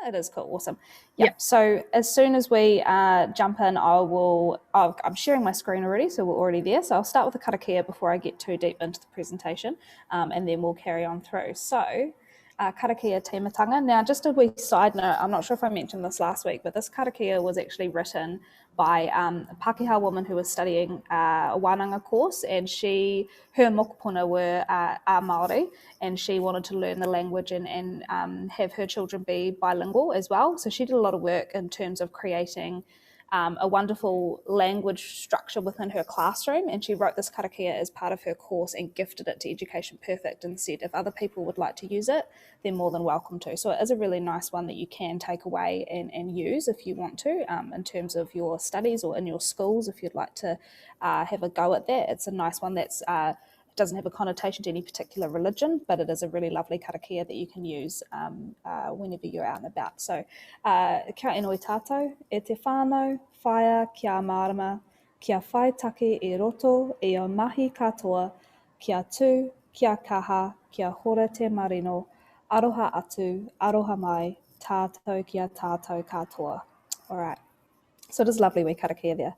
It is cool. Awesome. Yep. So as soon as we jump in, I'm sharing my screen already, so we're already there. So I'll start with the karakia before I get too deep into the presentation, and then we'll carry on through. So karakia tēmatanga. Now, just a wee side note, I'm not sure if I mentioned this last week, but this karakia was actually written by a Pākehā woman who was studying a wānanga course, and her mokopuna were Māori, and she wanted to learn the language and have her children be bilingual as well. So she did a lot of work in terms of creating a wonderful language structure within her classroom, and she wrote this karakia as part of her course and gifted it to Education Perfect and said if other people would like to use it, they're more than welcome to. So it is a really nice one that you can take away and use if you want to, in terms of your studies or in your schools if you'd like to have a go at that. It's a nice one that's doesn't have a connotation to any particular religion, but it is a really lovely karakia that you can use whenever you're out and about. So, kia inoi tātou, e te whānau, whaia, kia mārama, kia whai take e roto, e o mahi katoa, kia tū, kia kaha, kia hora te marino, aroha atu, aroha mai, tātou kia tātou katoa. All right. So it is lovely wee karakia there.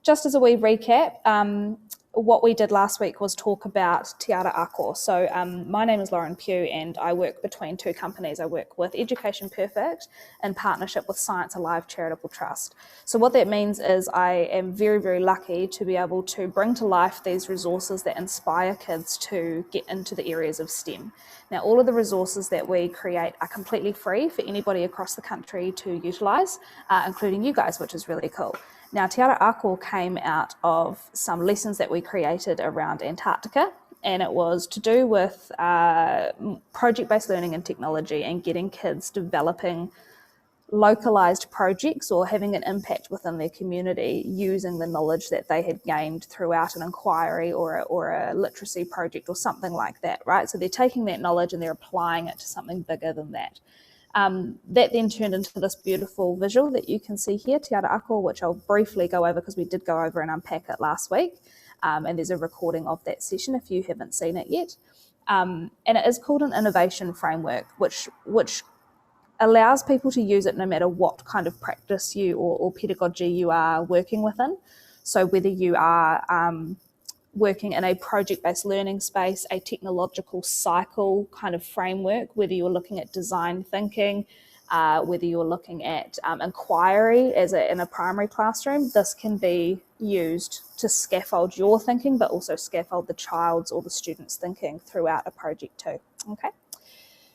Just as a wee recap, what we did last week was talk about Te Ara Ako. So my name is Lauren Pugh and I work between two companies. I work with Education Perfect in partnership with Science Alive Charitable Trust. So what that means is I am very, very lucky to be able to bring to life these resources that inspire kids to get into the areas of STEM. Now, all of the resources that we create are completely free for anybody across the country to utilise, including you guys, which is really cool. Now, Te Ara Ako came out of some lessons that we created around Antarctica, and it was to do with project-based learning and technology and getting kids developing localised projects or having an impact within their community using the knowledge that they had gained throughout an inquiry or a literacy project or something like that, right? So they're taking that knowledge and they're applying it to something bigger than that. That then turned into this beautiful visual that you can see here, Te Ara Ako, which I'll briefly go over because we did go over and unpack it last week. And there's a recording of that session if you haven't seen it yet. And it is called an innovation framework, which allows people to use it no matter what kind of practice or pedagogy you are working within. So whether you are working in a project-based learning space, a technological cycle kind of framework, whether you're looking at design thinking, whether you're looking at inquiry in a primary classroom, this can be used to scaffold your thinking, but also scaffold the child's or the student's thinking throughout a project too, okay?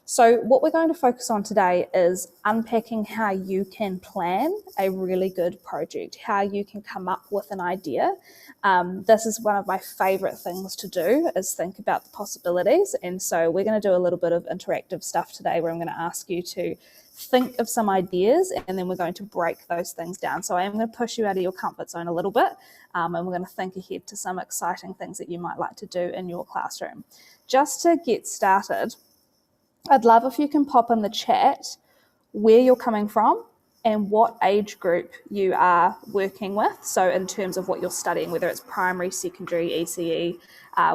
So what we're going to focus on today is unpacking how you can plan a really good project, how you can come up with an idea. This is one of my favourite things to do, is think about the possibilities. And so we're going to do a little bit of interactive stuff today where I'm going to ask you to think of some ideas and then we're going to break those things down. So I am going to push you out of your comfort zone a little bit and we're going to think ahead to some exciting things that you might like to do in your classroom. Just to get started, I'd love if you can pop in the chat where you're coming from and what age group you are working with. So in terms of what you're studying, whether it's primary, secondary, ECE,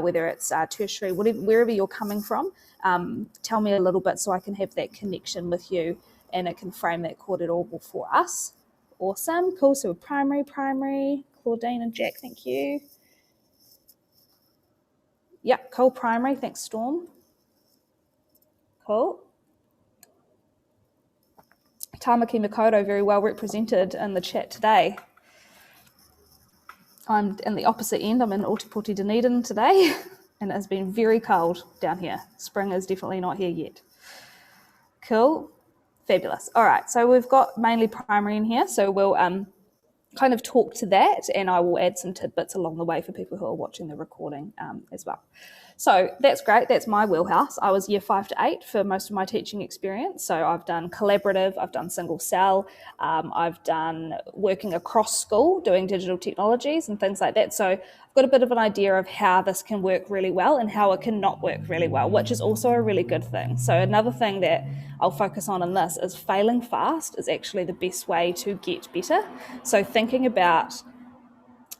whether it's tertiary, wherever you're coming from, tell me a little bit so I can have that connection with you and it can frame that kōrero for us. Awesome, cool. So primary, Claudine and Jack, thank you. Yeah, cool, primary, thanks Storm. Cool. Tamaki Makoto, very well represented in the chat today. I'm in the opposite end. I'm in Ōtepoti Dunedin today, and it has been very cold down here. Spring is definitely not here yet. Cool. Fabulous. All right, so we've got mainly primary in here, so we'll kind of talk to that, and I will add some tidbits along the way for people who are watching the recording as well. So that's great. That's my wheelhouse. I was year 5 to 8 for most of my teaching experience. So I've done collaborative, I've done single cell, I've done working across school, doing digital technologies and things like that. So I've got a bit of an idea of how this can work really well and how it can not work really well, which is also a really good thing. So another thing that I'll focus on in this is failing fast is actually the best way to get better. So thinking about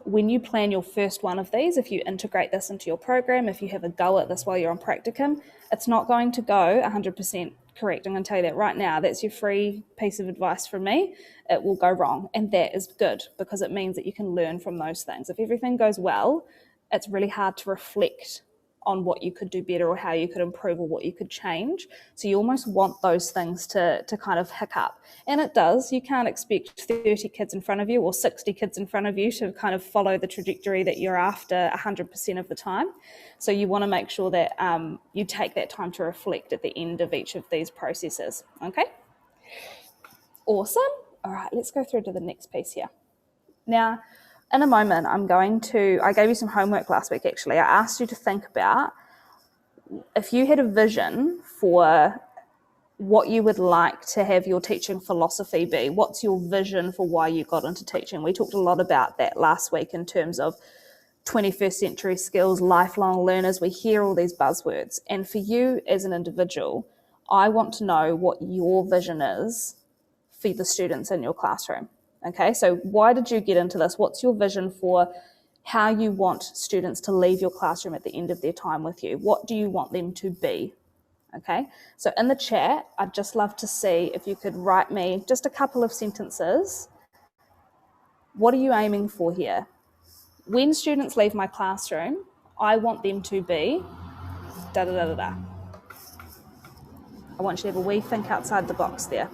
when you plan your first one of these, if you integrate this into your program, if you have a go at this while you're on practicum, it's not going to go 100% correct. I'm going to tell you that right now. That's your free piece of advice from me. It will go wrong. And that is good because it means that you can learn from those things. If everything goes well, it's really hard to reflect on what you could do better or how you could improve or what you could change. So you almost want those things to kind of hiccup. And it does. You can't expect 30 kids in front of you or 60 kids in front of you to kind of follow the trajectory that you're after 100% of the time. So you want to make sure that you take that time to reflect at the end of each of these processes. Okay? Awesome. All right, let's go through to the next piece here. Now, in a moment, I gave you some homework last week, actually. I asked you to think about if you had a vision for what you would like to have your teaching philosophy be. What's your vision for why you got into teaching? We talked a lot about that last week in terms of 21st century skills, lifelong learners. We hear all these buzzwords. And for you as an individual, I want to know what your vision is for the students in your classroom. Okay, so why did you get into this? What's your vision for how you want students to leave your classroom at the end of their time with you? What do you want them to be? Okay, so in the chat, I'd just love to see if you could write me just a couple of sentences. What are you aiming for here? When students leave my classroom, I want them to be da-da-da-da-da. I want you to have a wee think outside the box there.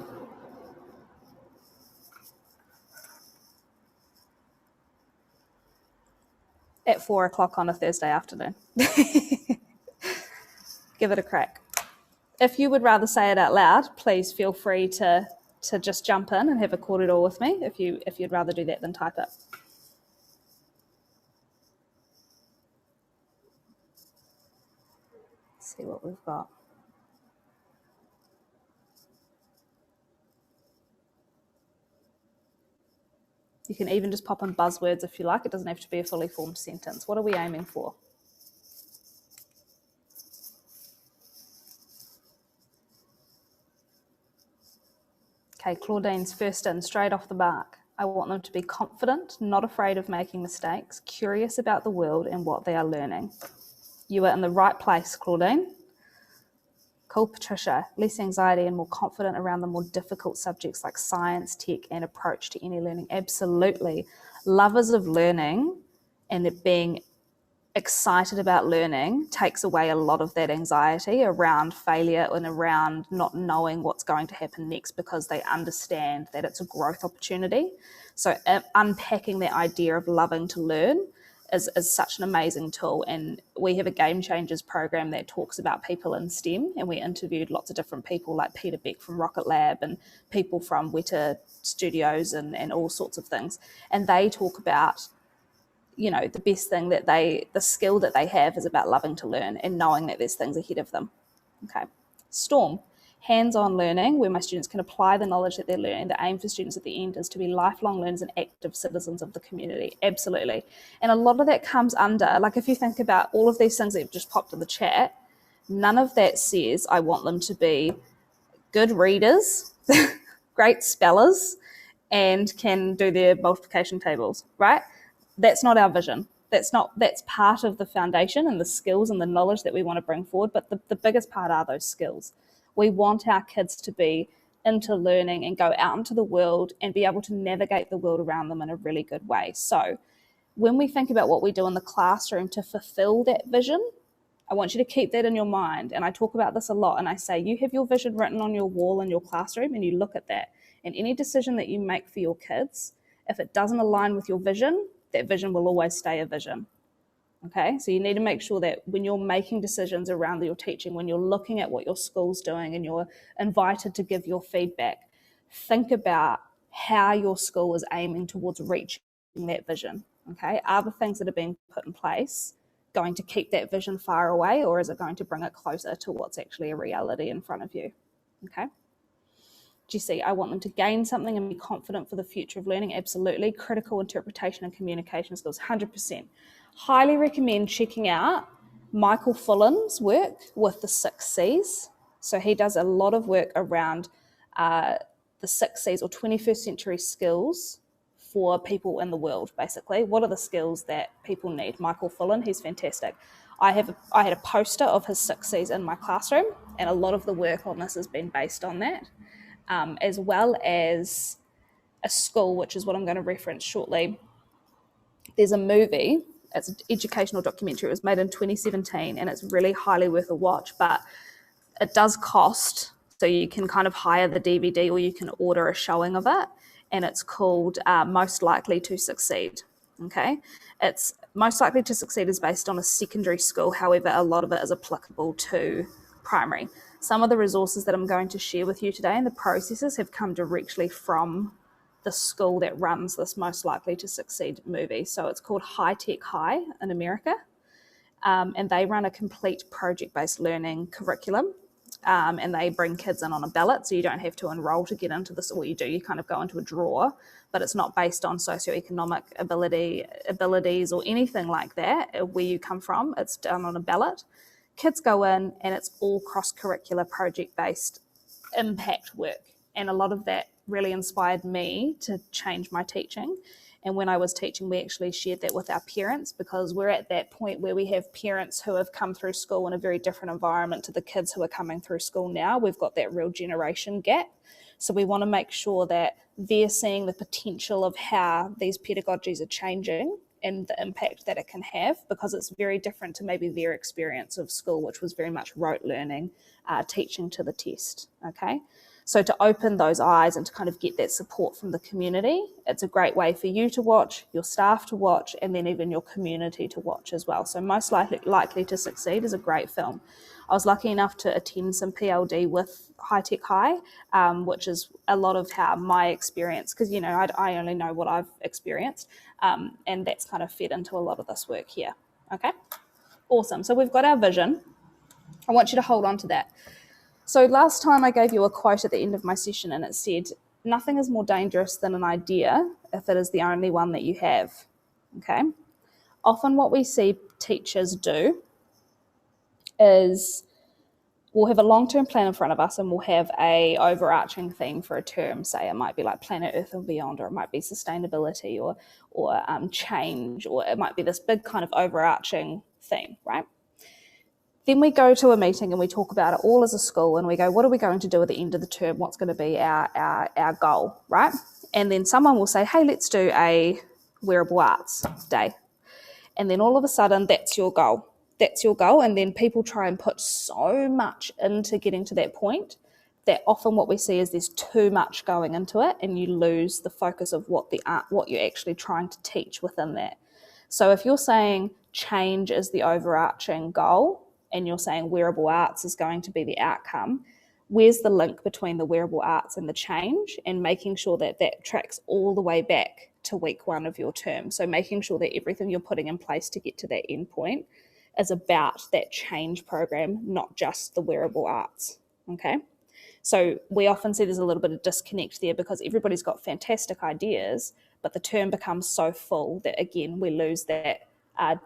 At 4 o'clock on a Thursday afternoon. Give it a crack. If you would rather say it out loud, please feel free to just jump in and have a kōrero with me if you'd rather do that than type it. Let's see what we've got. You can even just pop in buzzwords if you like. It doesn't have to be a fully formed sentence. What are we aiming for? Okay, Claudine's first in, straight off the mark. I want them to be confident, not afraid of making mistakes, curious about the world and what they are learning. You are in the right place, Claudine. Cool, Patricia. Less anxiety and more confident around the more difficult subjects like science, tech, and approach to any learning. Absolutely. Lovers of learning and it being excited about learning takes away a lot of that anxiety around failure and around not knowing what's going to happen next because they understand that it's a growth opportunity. So unpacking that idea of loving to learn is such an amazing tool. And we have a Game Changers program that talks about people in STEM, and we interviewed lots of different people like Peter Beck from Rocket Lab and people from Weta Studios and all sorts of things. And they talk about, you know, the best thing that the skill that they have is about loving to learn and knowing that there's things ahead of them. Okay. Storm. Hands-on learning, where my students can apply the knowledge that they're learning. The aim for students at the end is to be lifelong learners and active citizens of the community. Absolutely. And a lot of that comes under, like if you think about all of these things that have just popped in the chat, none of that says I want them to be good readers, great spellers, and can do their multiplication tables, right? That's not our vision. That's part of the foundation and the skills and the knowledge that we want to bring forward. But the biggest part are those skills. We want our kids to be into learning and go out into the world and be able to navigate the world around them in a really good way. So when we think about what we do in the classroom to fulfill that vision, I want you to keep that in your mind. And I talk about this a lot. And I say, you have your vision written on your wall in your classroom and you look at that. And any decision that you make for your kids, if it doesn't align with your vision, that vision will always stay a vision. Okay, so you need to make sure that when you're making decisions around your teaching, when you're looking at what your school's doing and you're invited to give your feedback, think about how your school is aiming towards reaching that vision. Okay, are the things that are being put in place going to keep that vision far away, or is it going to bring it closer to what's actually a reality in front of you? Okay. Do you see? I want them to gain something and be confident for the future of learning. Absolutely. Critical interpretation and communication skills, 100%. Highly recommend checking out Michael Fullan's work with the 6 C's. So he does a lot of work around the 6 C's or 21st century skills for people in the world, basically. What are the skills that people need? Michael Fullen, he's fantastic. I had a poster of his 6 Cs in my classroom, and a lot of the work on this has been based on that, as well as a school, which is what I'm going to reference shortly. There's a movie, it's an educational documentary. It was made in 2017, and it's really highly worth a watch, but it does cost, so you can kind of hire the DVD or you can order a showing of it, and it's called Most Likely to Succeed. Okay, it's Most Likely to Succeed is based on a secondary school. However, a lot of it is applicable to primary. Some of the resources that I'm going to share with you today and the processes have come directly from the school that runs this Most Likely to Succeed movie. So it's called High Tech High in America, and they run a complete project-based learning curriculum. And they bring kids in on a ballot, so you don't have to enroll to get into this. What you do, you kind of go into a draw, but it's not based on socioeconomic abilities or anything like that, where you come from. It's done on a ballot. Kids go in, and it's all cross-curricular project-based impact work. And a lot of that really inspired me to change my teaching. And when I was teaching, we actually shared that with our parents, because we're at that point where we have parents who have come through school in a very different environment to the kids who are coming through school now. We've got that real generation gap. So we want to make sure that they're seeing the potential of how these pedagogies are changing and the impact that it can have, because it's very different to maybe their experience of school, which was very much rote learning, teaching to the test, okay? So to open those eyes and to kind of get that support from the community, it's a great way for you to watch, your staff to watch, and then even your community to watch as well. So Most Likely to Succeed is a great film. I was lucky enough to attend some PLD with High Tech High, which is a lot of how my experience, because, you know, I only know what I've experienced, and that's kind of fed into a lot of this work here. Okay, awesome. So we've got our vision. I want you to hold on to that. So last time I gave you a quote at the end of my session, and it said, nothing is more dangerous than an idea if it is the only one that you have, okay? Often what we see teachers do is we'll have a long-term plan in front of us, and we'll have a overarching theme for a term. Say it might be like Planet Earth and Beyond, or it might be sustainability or change, or it might be this big kind of overarching theme, right? Then we go to a meeting and we talk about it all as a school, and we go, what are we going to do at the end of the term? What's going to be our goal, right? And then someone will say, hey, let's do a wearable arts day. And then all of a sudden, that's your goal. That's your goal. And then people try and put so much into getting to that point that often what we see is there's too much going into it, and you lose the focus of what you're actually trying to teach within that. So if you're saying change is the overarching goal, and you're saying wearable arts is going to be the outcome, where's the link between the wearable arts and the change, and making sure that that tracks all the way back to week 1 of your term. So making sure that everything you're putting in place to get to that end point is about that change program, not just the wearable arts, okay? So we often see there's a little bit of disconnect there, because everybody's got fantastic ideas, but the term becomes so full that, again, we lose that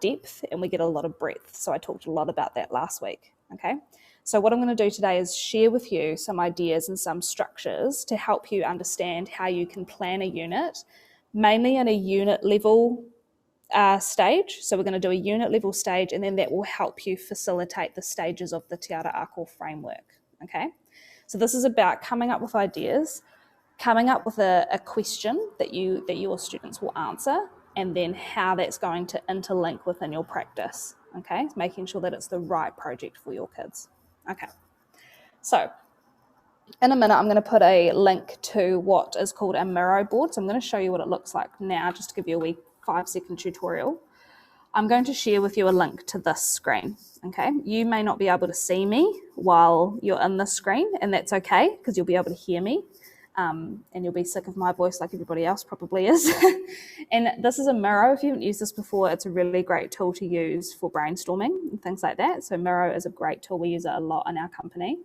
depth and we get a lot of breadth. So I talked a lot about that last week, okay? So what I'm going to do today is share with you some ideas and some structures to help you understand how you can plan a unit, mainly in a unit level stage. So we're going to do a unit level stage, and then that will help you facilitate the stages of the Te Ara Ako framework, okay? So this is about coming up with ideas, coming up with a question that your students will answer, and then how that's going to interlink within your practice, okay? Making sure that it's the right project for your kids. Okay, so in a minute, I'm going to put a link to what is called a Miro board. So I'm going to show you what it looks like now, just to give you a wee 5-second tutorial. I'm going to share with you a link to this screen, okay? You may not be able to see me while you're in this screen, and that's okay, because you'll be able to hear me. And you'll be sick of my voice like everybody else probably is. And this is a Miro. If you haven't used this before, it's a really great tool to use for brainstorming and things like that. So Miro is a great tool. We use it a lot in our company.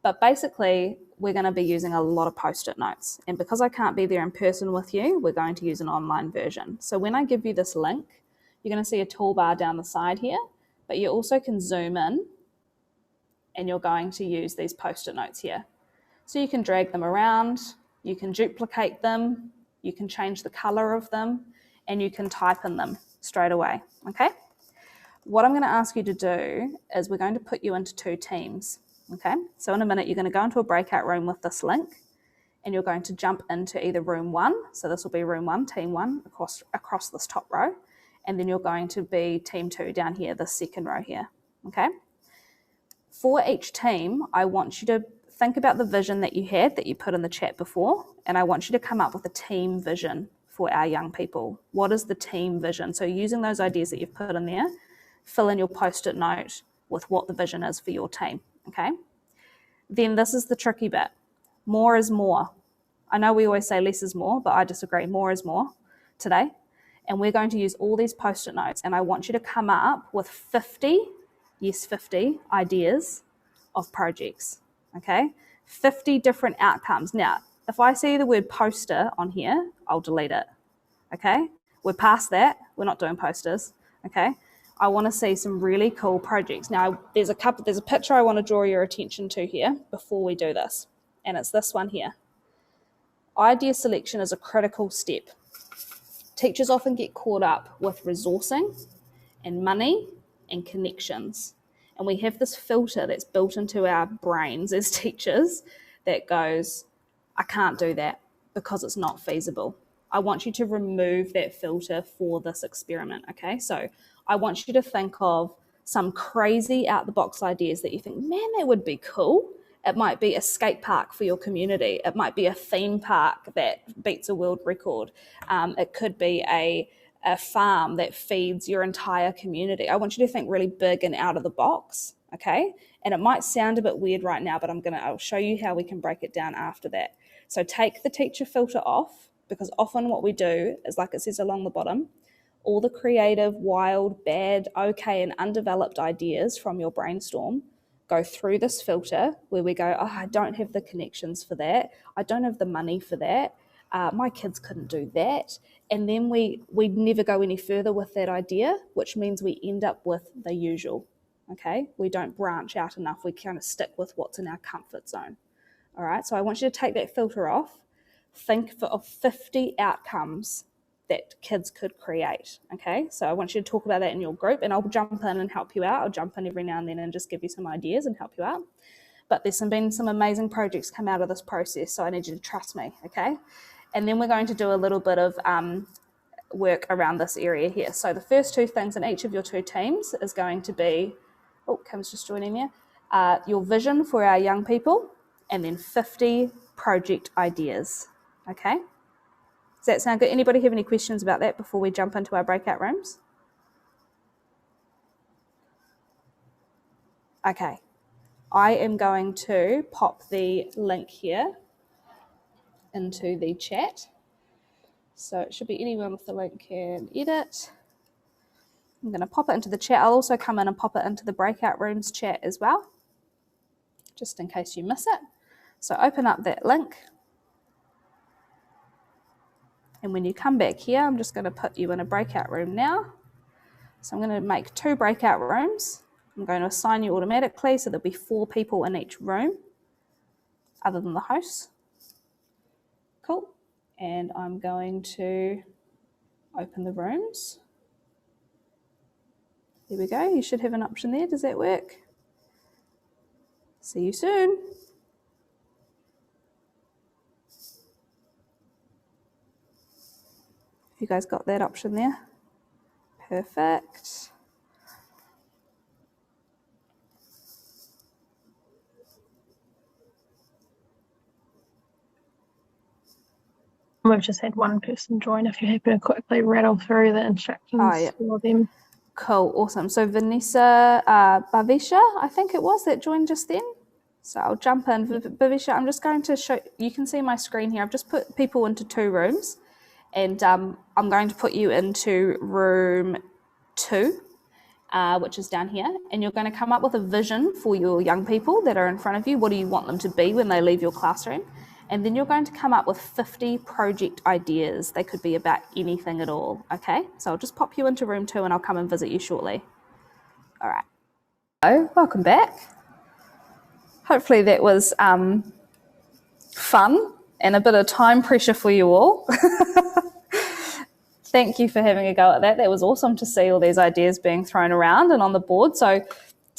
But basically, we're going to be using a lot of Post-it notes. And because I can't be there in person with you, we're going to use an online version. So when I give you this link, you're going to see a toolbar down the side here, but you also can zoom in, and you're going to use these Post-it notes here. So you can drag them around, you can duplicate them, You can change the color of them, and you can type in them straight away, okay? What I'm going to ask you to do is we're going to put you into 2 teams, okay? So in a minute, you're going to go into a breakout room with this link, and you're going to jump into either room 1, so this will be room 1, team 1, across this top row, and then you're going to be team 2 down here, the second row here, okay? For each team, I want you to think about the vision that you had that you put in the chat before, and I want you to come up with a team vision for our young people. What is the team vision? So using those ideas that you've put in there, fill in your post-it note with what the vision is for your team, okay? Then this is the tricky bit. More is more. I know we always say less is more, but I disagree. More is more today. And we're going to use all these post-it notes, and I want you to come up with 50, yes, 50 ideas of projects, okay? 50 different outcomes. Now, if I see the word poster on here, I'll delete it, okay? We're past that. We're not doing posters, okay? I want to see some really cool projects. Now, there's a picture I want to draw your attention to here before we do this, and it's this one here. Idea selection is a critical step. Teachers often get caught up with resourcing and money and connections. And we have this filter that's built into our brains as teachers that goes, I can't do that because it's not feasible. I want you to remove that filter for this experiment, okay? So I want you to think of some crazy out-the-box ideas that you think, man, that would be cool. It might be a skate park for your community. It might be a theme park that beats a world record. It could be a farm that feeds your entire community. I want you to think really big and out of the box, okay? And it might sound a bit weird right now, but I'll show you how we can break it down after that. So take the teacher filter off, because often what we do is, like it says along the bottom, all the creative, wild, bad, okay, and undeveloped ideas from your brainstorm go through this filter where we go, oh, I don't have the connections for that. I don't have the money for that. My kids couldn't do that. And then we never go any further with that idea, which means we end up with the usual, okay? We don't branch out enough. We kind of stick with what's in our comfort zone, all right? So I want you to take that filter off. Think of 50 outcomes that kids could create, okay? So I want you to talk about that in your group, and I'll jump in and help you out. I'll jump in every now and then and just give you some ideas and help you out. But there's been some amazing projects come out of this process, so I need you to trust me, okay? And then we're going to do a little bit of work around this area here. So the first 2 things in each of your 2 teams is going to be, oh, Kim's just joining there, your vision for our young people, and then 50 project ideas, okay? Does that sound good? Anybody have any questions about that before we jump into our breakout rooms? Okay, I am going to pop the link here into the chat. So it should be anyone with the link can edit. I'm going to pop it into the chat. I'll also come in and pop it into the breakout rooms chat as well, just in case you miss it. So open up that link. And when you come back here, I'm just going to put you in a breakout room now. So I'm going to make 2 breakout rooms. I'm going to assign you automatically, so there'll be 4 people in each room, other than the host. Cool. And I'm going to open the rooms. There we go. You should have an option there. Does that work? See you soon. You guys got that option there? Perfect. We've just had one person join. If you're happy to quickly rattle through the instructions for them. Cool, awesome. So Vanessa Bavisha, I think it was, that joined just then. So I'll jump in. Bavisha, I'm just going to show, you can see my screen here. I've just put people into 2 rooms, and I'm going to put you into room 2, which is down here, and you're going to come up with a vision for your young people that are in front of you. What do you want them to be when they leave your classroom? And then you're going to come up with 50 project ideas. They could be about anything at all, okay? So I'll just pop you into room 2 and I'll come and visit you shortly. All right. Hello, welcome back. Hopefully that was fun and a bit of time pressure for you all. Thank you for having a go at that. That was awesome to see all these ideas being thrown around and on the board. So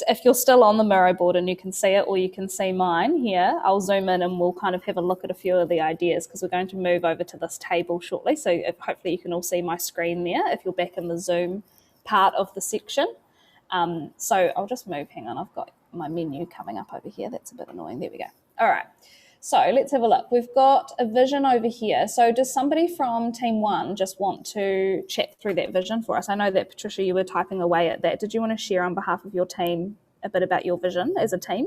if you're still on the Miro board and you can see it, or you can see mine here, I'll zoom in and we'll kind of have a look at a few of the ideas, because we're going to move over to this table shortly. So hopefully you can all see my screen there if you're back in the Zoom part of the section. So I'll just move, hang on, I've got my menu coming up over here. That's a bit annoying. There we go. All right. So let's have a look. We've got a vision over here. So does somebody from Team 1 just want to chat through that vision for us? I know that, Patricia, you were typing away at that. Did you want to share on behalf of your team a bit about your vision as a team?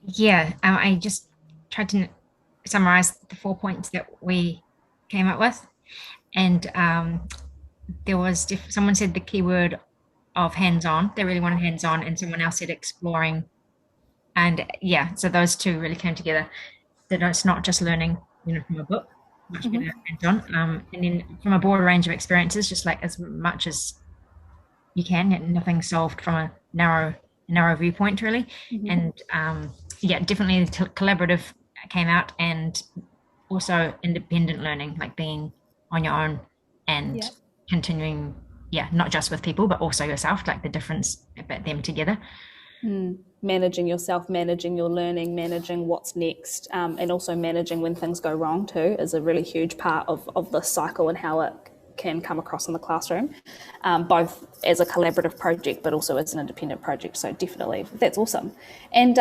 Yeah, I just tried to summarize the 4 points that we came up with. And there was, someone said the keyword of hands-on. They really wanted hands-on, and someone else said exploring. And yeah, so those two really came together. That it's not just learning, from a book, much better hands-on. And then from a broad range of experiences, just like as much as you can, nothing solved from a narrow viewpoint, really. And yeah, definitely the collaborative came out, and also independent learning, like being on your own and continuing, not just with people, but also yourself, like the difference about them together. Managing yourself, managing your learning, managing what's next, and also managing when things go wrong too is a really huge part of the cycle and how it can come across in the classroom, both as a collaborative project but also as an independent project. So definitely, that's awesome. And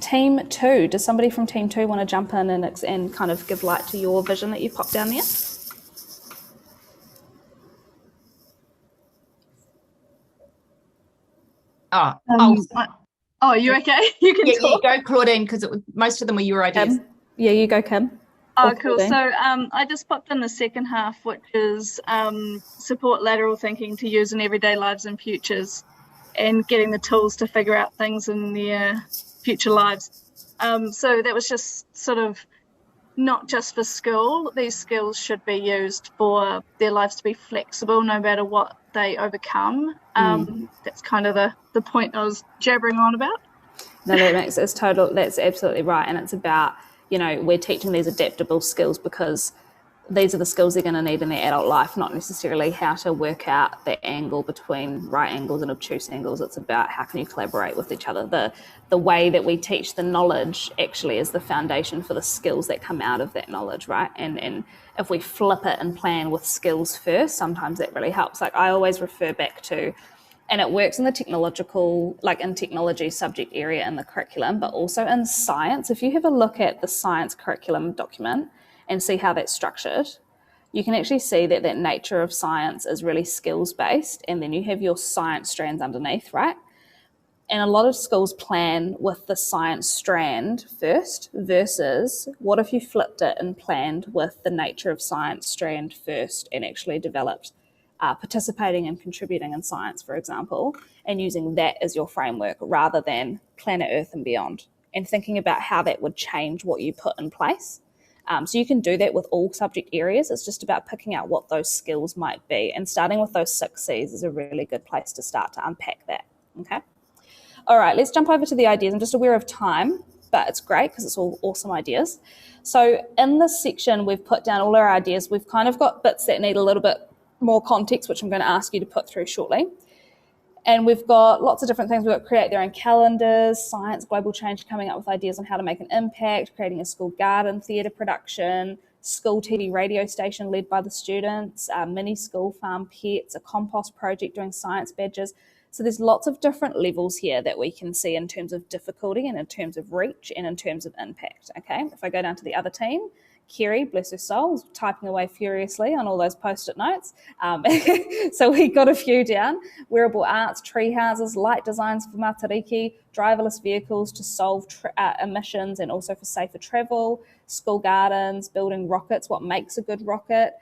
Team 2, does somebody from Team 2 want to jump in and kind of give light to your vision that you popped down there? Oh, you okay? You can talk. Yeah, go, Claudine, because most of them were your ideas. Yeah, you go, Kim. Oh, cool. So I just popped in the second half, which is support lateral thinking to use in everyday lives and futures, and getting the tools to figure out things in their future lives. So that was just sort of not just for school. These skills should be used for their lives to be flexible no matter what they overcome. That's kind of the point I was jabbering on about. No, that's absolutely right. And it's about, we're teaching these adaptable skills because these are the skills they're going to need in their adult life, not necessarily how to work out the angle between right angles and obtuse angles. It's about how can you collaborate with each other. The way that we teach the knowledge actually is the foundation for the skills that come out of that knowledge, right? And if we flip it and plan with skills first, sometimes that really helps. Like I always refer back to, and it works in the technology subject area in the curriculum, but also in science. If you have a look at the science curriculum document and see how that's structured, you can actually see that nature of science is really skills-based, and then you have your science strands underneath, right? And a lot of schools plan with the science strand first, versus what if you flipped it and planned with the nature of science strand first and actually developed participating and contributing in science, for example, and using that as your framework rather than planet Earth and beyond, and thinking about how that would change what you put in place. So you can do that with all subject areas. It's just about picking out what those skills might be, and starting with those 6 C's is a really good place to start to unpack that, okay? All right, let's jump over to the ideas. I'm just aware of time, but it's great because it's all awesome ideas. So in this section, we've put down all our ideas. We've kind of got bits that need a little bit more context, which I'm going to ask you to put through shortly. And we've got lots of different things. We've got create their own calendars, science, global change, coming up with ideas on how to make an impact, creating a school garden, theatre production, school TV radio station led by the students, mini school farm pets, a compost project doing science badges. So there's lots of different levels here that we can see in terms of difficulty and in terms of reach and in terms of impact, okay? If I go down to the other team, Kerry, bless her soul, was typing away furiously on all those post-it notes. So we got a few down. Wearable arts, tree houses, light designs for Matariki, driverless vehicles to solve emissions and also for safer travel, school gardens, building rockets, what makes a good rocket,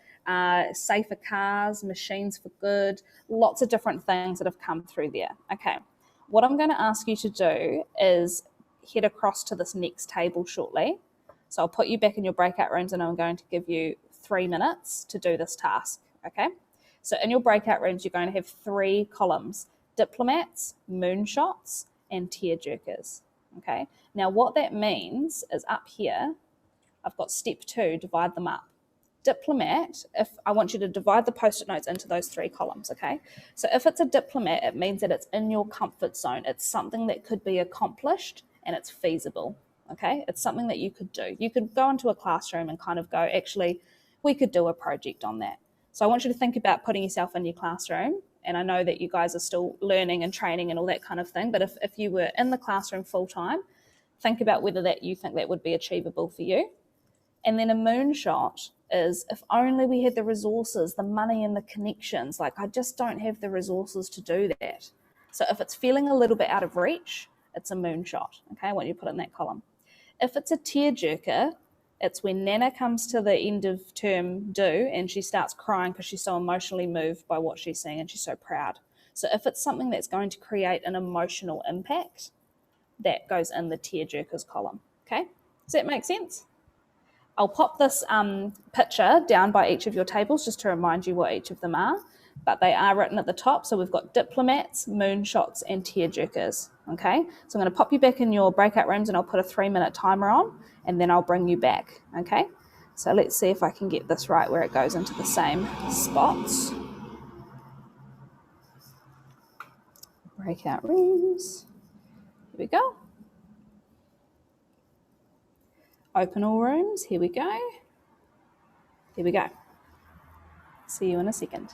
safer cars, machines for good, lots of different things that have come through there. Okay, what I'm going to ask you to do is head across to this next table shortly. So I'll put you back in your breakout rooms and I'm going to give you 3 minutes to do this task, okay? So in your breakout rooms, you're going to have 3 columns: diplomats, moonshots, and tear jerkers, okay? Now what that means is up here, I've got step 2, divide them up. Diplomat, if I want you to divide the post-it notes into those 3 columns, okay? So if it's a diplomat, it means that it's in your comfort zone. It's something that could be accomplished and it's feasible, okay? It's something that you could do. You could go into a classroom and kind of go, actually, we could do a project on that. So I want you to think about putting yourself in your classroom, and I know that you guys are still learning and training and all that kind of thing, but if you were in the classroom full-time, think about whether that you think that would be achievable for you. And then a moonshot is, if only we had the resources, the money and the connections. Like, I just don't have the resources to do that. So if it's feeling a little bit out of reach, it's a moonshot. Okay, I want you to put it in that column. If it's a tearjerker, it's when Nana comes to the end of term due and she starts crying because she's so emotionally moved by what she's seeing and she's so proud. So if it's something that's going to create an emotional impact, that goes in the tearjerkers column. Okay, does that make sense? I'll pop this picture down by each of your tables just to remind you what each of them are, but they are written at the top. So we've got diplomats, moonshots, and tearjerkers, okay? So I'm going to pop you back in your breakout rooms and I'll put a 3-minute timer on and then I'll bring you back, okay? So let's see if I can get this right where it goes into the same spots. Breakout rooms. Here we go. Open all rooms. Here we go. Here we go. See you in a second.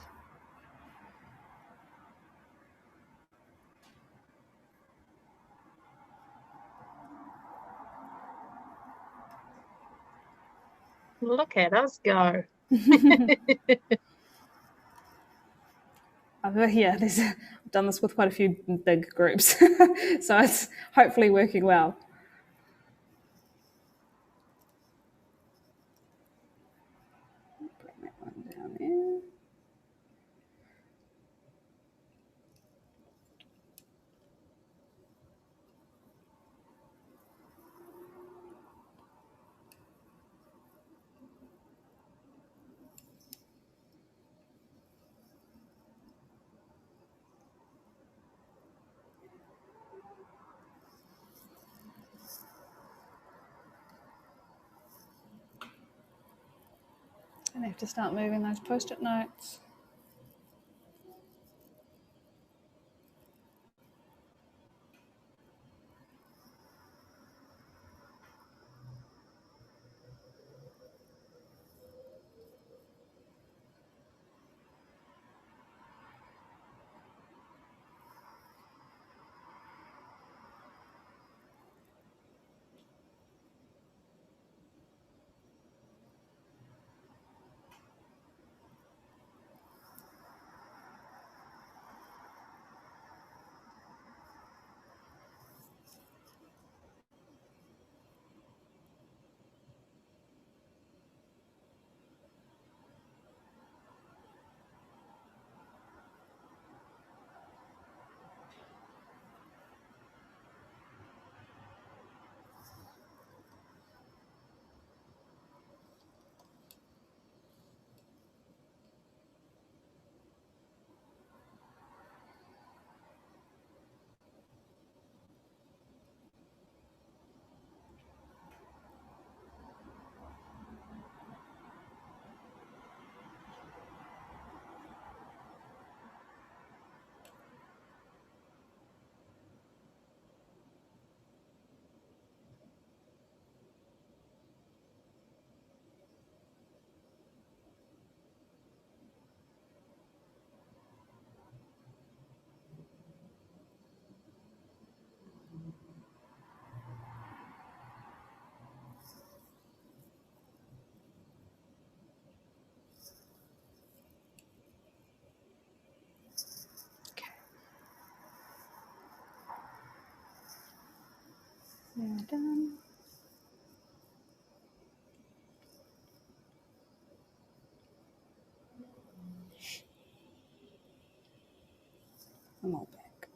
Look at us go. Yeah, I've done this with quite a few big groups, so it's hopefully working well. Bring that one down there. And I have to start moving those post-it notes. There, done. I'm all back.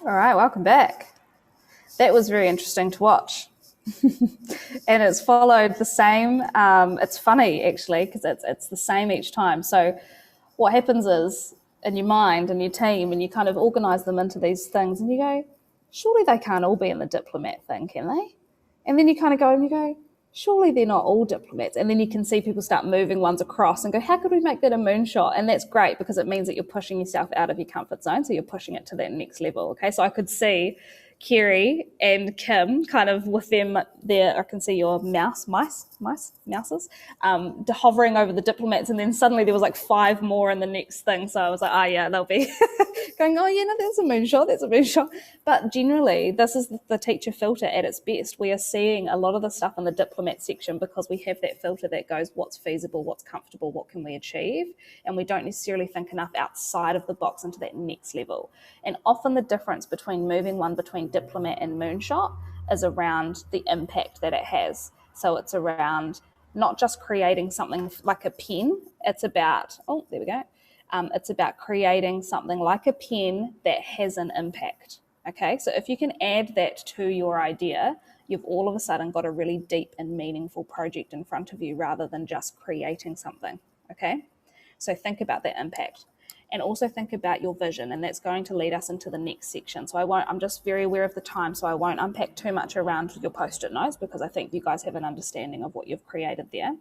All right, welcome back. That was very interesting to watch. And it's followed the same. It's funny, actually, because it's the same each time. So what happens is, in your mind and your team, and you kind of organise them into these things, and you go, surely they can't all be in the diplomat thing, can they? And then you kind of go and you go, surely they're not all diplomats. And then you can see people start moving ones across and go, how could we make that a moonshot? And that's great because it means that you're pushing yourself out of your comfort zone. So you're pushing it to that next level. Okay. So I could see Kerry and Kim kind of with them there. I can see your mouses, hovering over the diplomats. And then suddenly there was like 5 more in the next thing. So I was like, oh yeah, they'll be going, oh yeah, no, that's a moonshot. But generally, this is the teacher filter at its best. We are seeing a lot of the stuff in the diplomat section because we have that filter that goes, what's feasible, what's comfortable, what can we achieve? And we don't necessarily think enough outside of the box into that next level. And often the difference between moving one between diplomat and moonshot is around the impact that it has. So it's around not just creating something like a pen. It's about, it's about creating something like a pen that has an impact. Okay, so if you can add that to your idea, you've all of a sudden got a really deep and meaningful project in front of you rather than just creating something. Okay, so think about that impact. And also think about your vision, and that's going to lead us into the next section. So I'm just very aware of the time, so I won't unpack too much around your post-it notes because I think you guys have an understanding of what you've created there.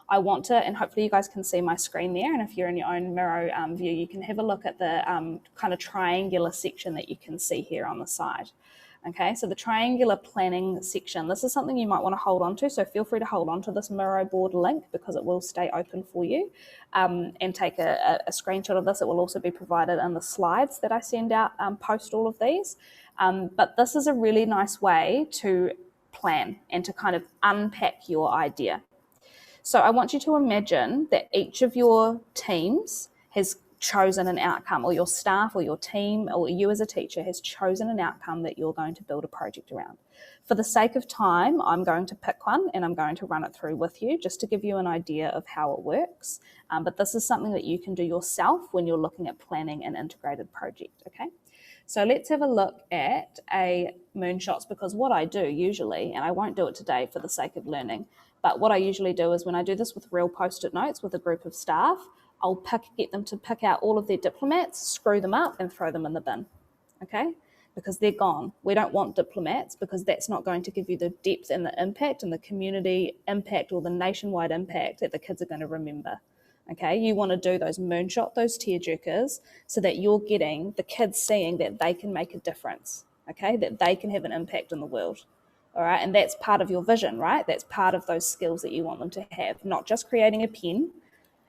I want to, and hopefully you guys can see my screen there, and if you're in your own Miro view, you can have a look at the kind of triangular section that you can see here on the side. Okay, so the triangular planning section, this is something you might want to hold on to, so feel free to hold on to this Miro board link because it will stay open for you, and take a screenshot of this. It will also be provided in the slides that I send out post all of these, but this is a really nice way to plan and to kind of unpack your idea. So I want you to imagine that each of your teams has chosen an outcome, or your staff or your team or you as a teacher has chosen an outcome that you're going to build a project around. For the sake of time, I'm going to pick one and I'm going to run it through with you just to give you an idea of how it works. But this is something that you can do yourself when you're looking at planning an integrated project, okay? So let's have a look at a moonshots, because what I do usually, and I won't do it today for the sake of learning, but what I usually do is when I do this with real post-it notes with a group of staff, I'll get them to pick out all of their diplomats, screw them up and throw them in the bin, okay? Because they're gone. We don't want diplomats because that's not going to give you the depth and the impact and the community impact or the nationwide impact that the kids are going to remember, okay? You want to do those moonshot, those tearjerkers, so that you're getting the kids seeing that they can make a difference, okay? That they can have an impact in the world. All right, and that's part of your vision, right? That's part of those skills that you want them to have, not just creating a pen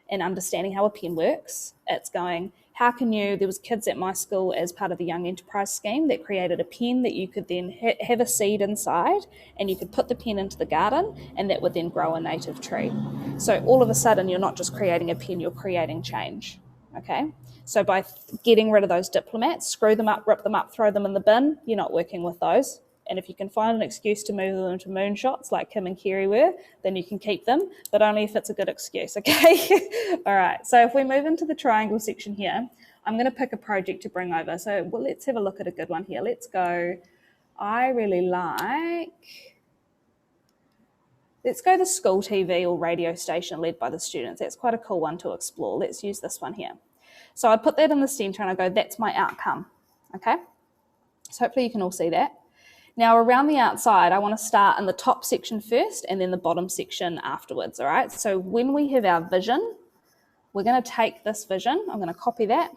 and understanding how a pen works. It's going, how can you, there was kids at my school as part of the Young Enterprise Scheme that created a pen that you could then have a seed inside and you could put the pen into the garden and that would then grow a native tree. So all of a sudden you're not just creating a pen, you're creating change, okay? So by getting rid of those diplomats, screw them up, rip them up, throw them in the bin, you're not working with those. And if you can find an excuse to move them to moonshots like Kim and Kerry were, then you can keep them, but only if it's a good excuse, okay? All right, so if we move into the triangle section here, I'm going to pick a project to bring over. So let's have a look at a good one here. Let's go, let's go the school TV or radio station led by the students. That's quite a cool one to explore. Let's use this one here. So I put that in the center and I go, that's my outcome, okay? So hopefully you can all see that. Now around the outside, I want to start in the top section first and then the bottom section afterwards, all right? So when we have our vision, we're going to take this vision, I'm going to copy that,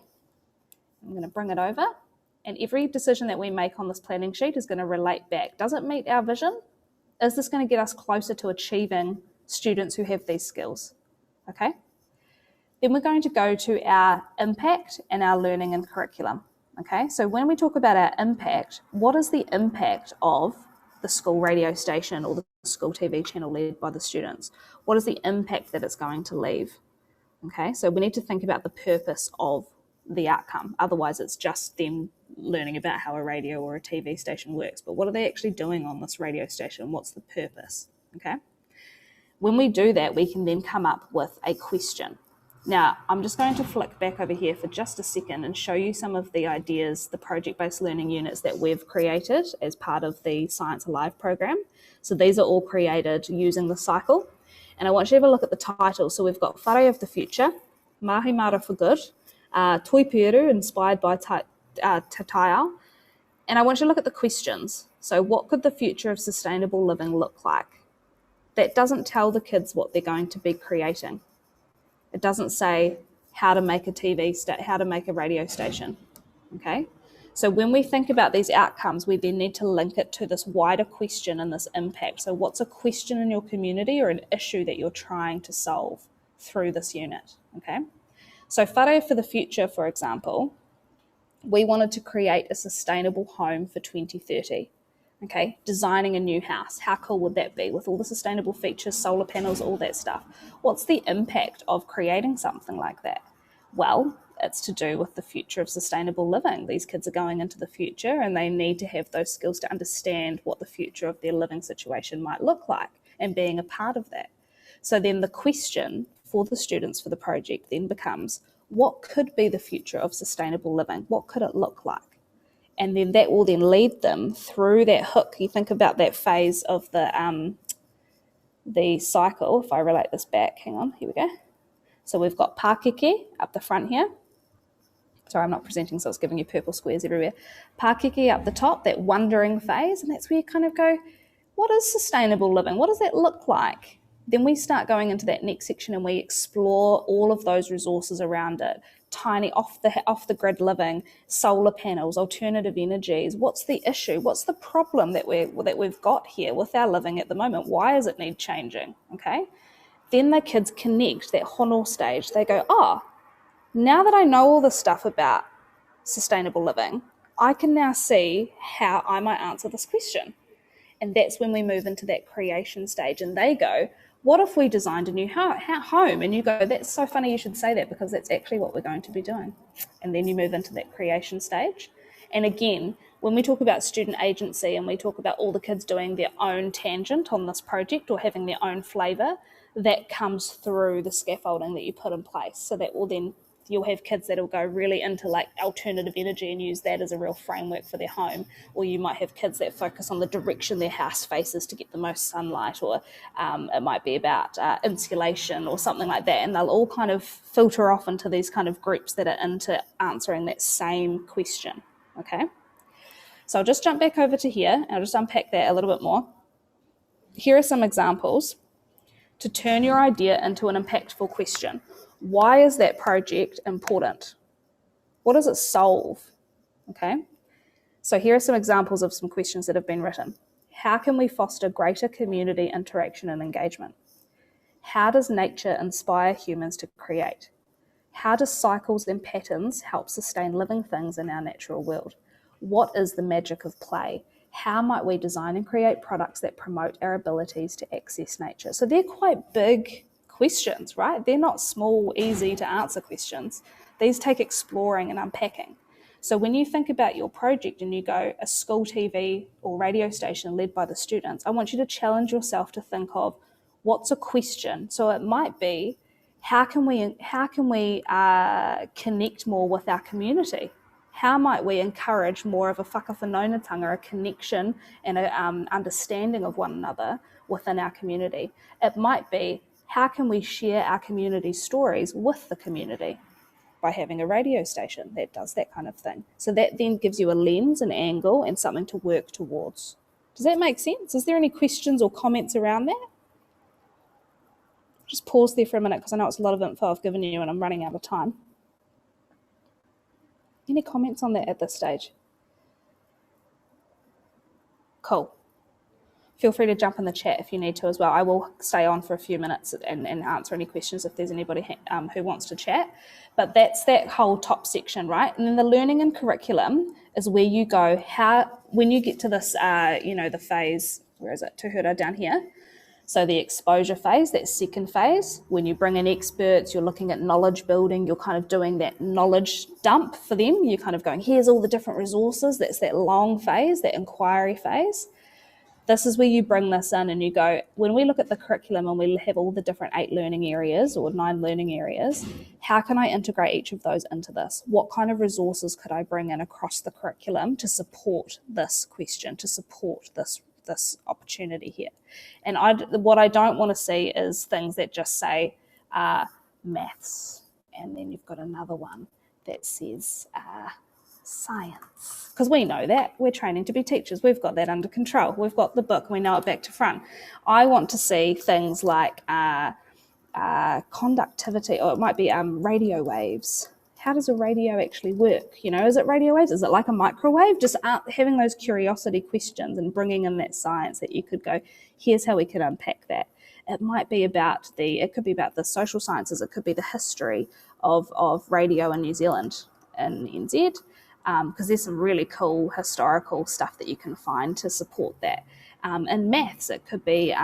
I'm going to bring it over, and every decision that we make on this planning sheet is going to relate back. Does it meet our vision? Is this going to get us closer to achieving students who have these skills, okay? Then we're going to go to our impact and our learning and curriculum. Okay, so when we talk about our impact, what is the impact of the school radio station or the school TV channel led by the students? What is the impact that it's going to leave? Okay, so we need to think about the purpose of the outcome. Otherwise, it's just them learning about how a radio or a TV station works. But what are they actually doing on this radio station? What's the purpose? Okay, when we do that, we can then come up with a question. Now, I'm just going to flick back over here for just a second and show you some of the ideas, the project-based learning units that we've created as part of the Science Alive program. So these are all created using the cycle. And I want you to have a look at the title. So we've got Whare of the Future, Mahi Mara for Good, Toi Peru, inspired by Te Ao. And I want you to look at the questions. So what could the future of sustainable living look like? That doesn't tell the kids what they're going to be creating. It doesn't say how to make a how to make a radio station, okay? So when we think about these outcomes, we then need to link it to this wider question and this impact. So what's a question in your community or an issue that you're trying to solve through this unit, okay? So Whare for the Future, for example, we wanted to create a sustainable home for 2030. Okay, designing a new house. How cool would that be with all the sustainable features, solar panels, all that stuff? What's the impact of creating something like that? Well, it's to do with the future of sustainable living. These kids are going into the future and they need to have those skills to understand what the future of their living situation might look like and being a part of that. So then the question for the students for the project then becomes, what could be the future of sustainable living? What could it look like? And then that will then lead them through that hook. You think about that phase of the cycle. If I relate this back, hang on, here we go. So we've got Pakeke up the front here. Sorry, I'm not presenting, so it's giving you purple squares everywhere. Pakeke up the top, that wondering phase, and that's where you kind of go, what is sustainable living? What does that look like? Then we start going into that next section and we explore all of those resources around it. Tiny off the grid living, solar panels, alternative energies. What's the issue? What's the problem that we've got here with our living at the moment? Why does it need changing? Okay. Then the kids connect that hono stage. They go, oh, now that I know all this stuff about sustainable living, I can now see how I might answer this question. And that's when we move into that creation stage. And they go, what if we designed a new home? And you go, that's so funny you should say that because that's actually what we're going to be doing. And then you move into that creation stage. And again, when we talk about student agency and we talk about all the kids doing their own tangent on this project or having their own flavour, that comes through the scaffolding that you put in place. So that will then, you'll have kids that will go really into like alternative energy and use that as a real framework for their home. Or you might have kids that focus on the direction their house faces to get the most sunlight, or it might be about insulation or something like that. And they'll all kind of filter off into these kind of groups that are into answering that same question, okay? So I'll just jump back over to here and I'll just unpack that a little bit more. Here are some examples to turn your idea into an impactful question. Why is that project important? What does it solve? Okay. So here are some examples of some questions that have been written. How can we foster greater community interaction and engagement? How does nature inspire humans to create? How do cycles and patterns help sustain living things in our natural world? What is the magic of play? How might we design and create products that promote our abilities to access nature? So they're quite big questions, right? They're not small, easy to answer questions. These take exploring and unpacking. So when you think about your project and you go a school TV or radio station led by the students, I want you to challenge yourself to think of what's a question. So it might be, how can we connect more with our community? How might we encourage more of a whakawhanaungatanga, a connection and an understanding of one another within our community? It might be, how can we share our community stories with the community by having a radio station that does that kind of thing? So that then gives you a lens, an angle, and something to work towards. Does that make sense? Is there any questions or comments around that? Just pause there for a minute because I know it's a lot of info I've given you and I'm running out of time. Any comments on that at this stage? Cool. Feel free to jump in the chat if you need to as well. I will stay on for a few minutes and answer any questions if there's anybody who wants to chat. But that's that whole top section, right? And then the learning and curriculum is where you go, when you get to this, the phase, where is it? Tuhura down here. So the exposure phase, that second phase, when you bring in experts, you're looking at knowledge building, you're kind of doing that knowledge dump for them. You're kind of going, here's all the different resources. That's that long phase, that inquiry phase. this is where you bring this in and you go, when we look at the curriculum and we have all the different 8 learning areas or 9 learning areas, how can I integrate each of those into this? What kind of resources could I bring in across the curriculum to support this question, to support this opportunity here? And what I don't want to see is things that just say maths, and then you've got another one that says science, because we know that we're training to be teachers, we've got that under control, we've got the book, we know it back to front. I want to see things like conductivity, or it might be radio waves. How does a radio actually work? Is it radio waves? Is it like a microwave? Just having those curiosity questions and bringing in that science that you could go, here's how we could unpack that. It might be about it could be about the social sciences, it could be the history of radio in New Zealand and NZ, because there's some really cool historical stuff that you can find to support that. In maths, it could be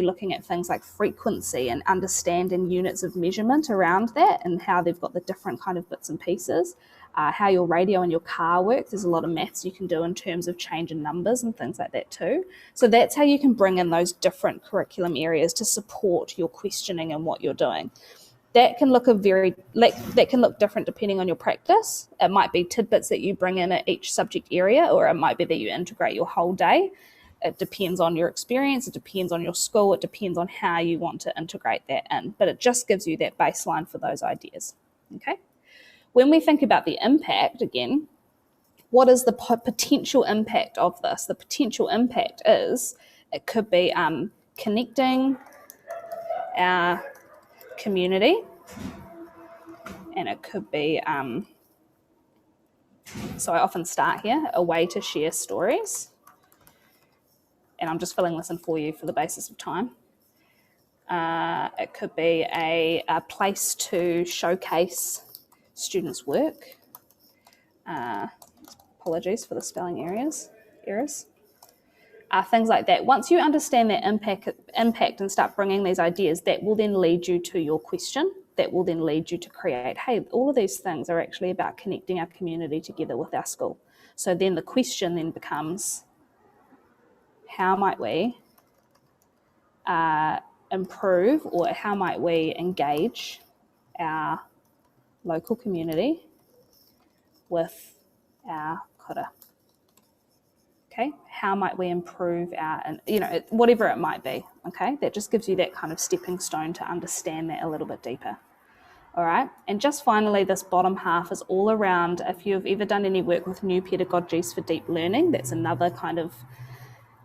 looking at things like frequency and understanding units of measurement around that and how they've got the different kind of bits and pieces. How your radio in your car works. There's a lot of maths you can do in terms of change in numbers and things like that too. So that's how you can bring in those different curriculum areas to support your questioning and what you're doing. That can look different depending on your practice. It might be tidbits that you bring in at each subject area, or it might be that you integrate your whole day. It depends on your experience, it depends on your school, it depends on how you want to integrate that in. But it just gives you that baseline for those ideas. Okay. When we think about the impact, again, what is the potential impact of this? The potential impact is, it could be connecting our community, and it could be, so I often start here, a way to share stories, and I'm just filling this in for you for the basis of time. It could be a place to showcase students' work. Apologies for the spelling errors. Things like that. Once you understand that impact and start bringing these ideas, that will then lead you to your question. That will then lead you to create, hey, all of these things are actually about connecting our community together with our school. So then the question then becomes, how might we improve, or how might we engage our local community with our kura? Okay, how might we improve our, whatever it might be, okay? That just gives you that kind of stepping stone to understand that a little bit deeper. All right, and just finally, this bottom half is all around, if you've ever done any work with new pedagogies for deep learning, that's another kind of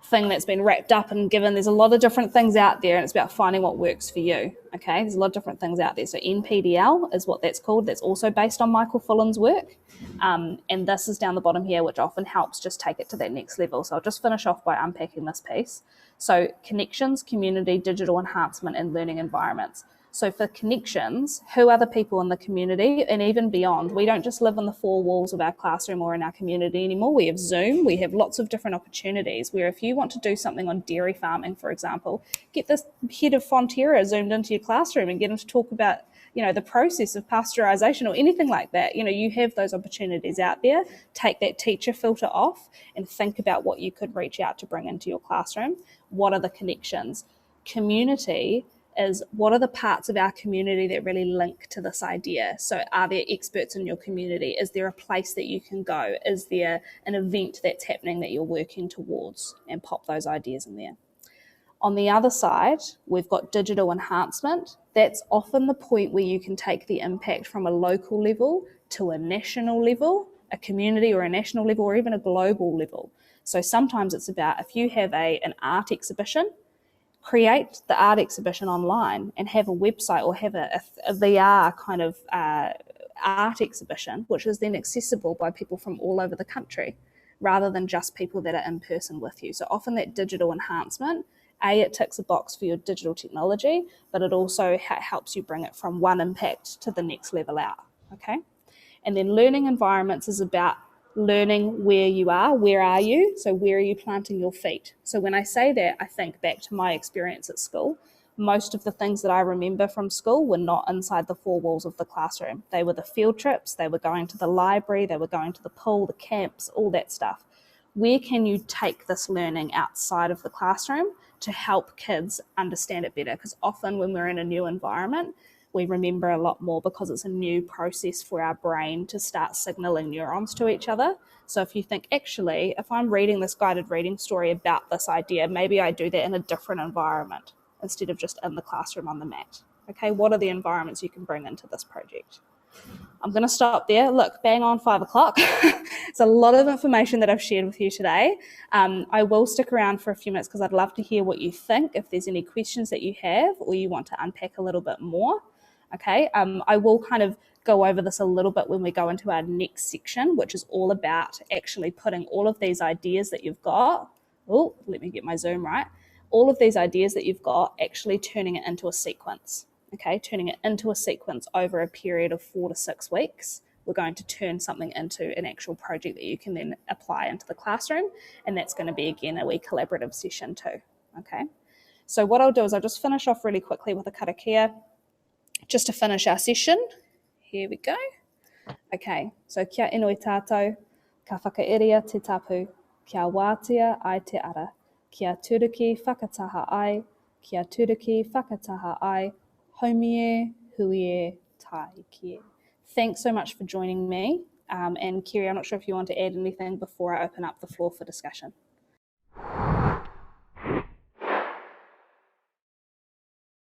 thing that's been wrapped up and given. There's a lot of different things out there, and it's about finding what works for you. Okay, there's a lot of different things out there. So NPDL is what that's called. That's also based on Michael Fullan's work, and this is down the bottom here, which often helps just take it to that next level. So I'll just finish off by unpacking this piece. So connections, community, digital enhancement, and learning environments. So for connections, who are the people in the community and even beyond? We don't just live in the 4 walls of our classroom or in our community anymore. We have Zoom, we have lots of different opportunities where if you want to do something on dairy farming, for example, get this head of Fonterra zoomed into your classroom and get them to talk about, the process of pasteurization or anything like that. You have those opportunities out there. Take that teacher filter off and think about what you could reach out to bring into your classroom. What are the connections? Community is, what are the parts of our community that really link to this idea? So are there experts in your community? Is there a place that you can go? Is there an event that's happening that you're working towards? And pop those ideas in there. On the other side, we've got digital enhancement. That's often the point where you can take the impact from a local level to a national level, a community or a national level, or even a global level. So sometimes it's about, if you have an art exhibition, create the art exhibition online and have a website or have a VR kind of art exhibition, which is then accessible by people from all over the country rather than just people that are in person with you. So often that digital enhancement, it ticks a box for your digital technology, but it also helps you bring it from one impact to the next level out, okay? And then learning environments is about learning where you are, where are you? So where are you planting your feet? So when I say that, I think back to my experience at school. Most of the things that I remember from school were not inside the 4 walls of the classroom. They were the field trips, they were going to the library, they were going to the pool, the camps, all that stuff. where can you take this learning outside of the classroom to help kids understand it better? Because often when we're in a new environment, we remember a lot more because it's a new process for our brain to start signaling neurons to each other. So if you think, actually, if I'm reading this guided reading story about this idea, maybe I do that in a different environment instead of just in the classroom on the mat. Okay, what are the environments you can bring into this project? I'm going to stop there. Look, bang on 5 o'clock. It's a lot of information that I've shared with you today. I will stick around for a few minutes because I'd love to hear what you think, if there's any questions that you have or you want to unpack a little bit more. Okay, I will kind of go over this a little bit when we go into our next section, which is all about actually putting all of these ideas that you've got. Oh, let me get my Zoom right. All of these ideas that you've got, actually turning it into a sequence. Okay, turning it into a sequence over a period of 4 to 6 weeks. We're going to turn something into an actual project that you can then apply into the classroom. And that's going to be, again, a wee collaborative session too. Okay, so what I'll do is I'll just finish off really quickly with a karakia, just to finish our session. Here we go. Okay, so kia inui tātou, ka whakairia te tapu, kia wātea ai te ara, kia turuki whakataha ai, kia turuki whakataha ai, haumie, huie, taiki. Thanks so much for joining me. And Kerry, I'm not sure if you want to add anything before I open up the floor for discussion.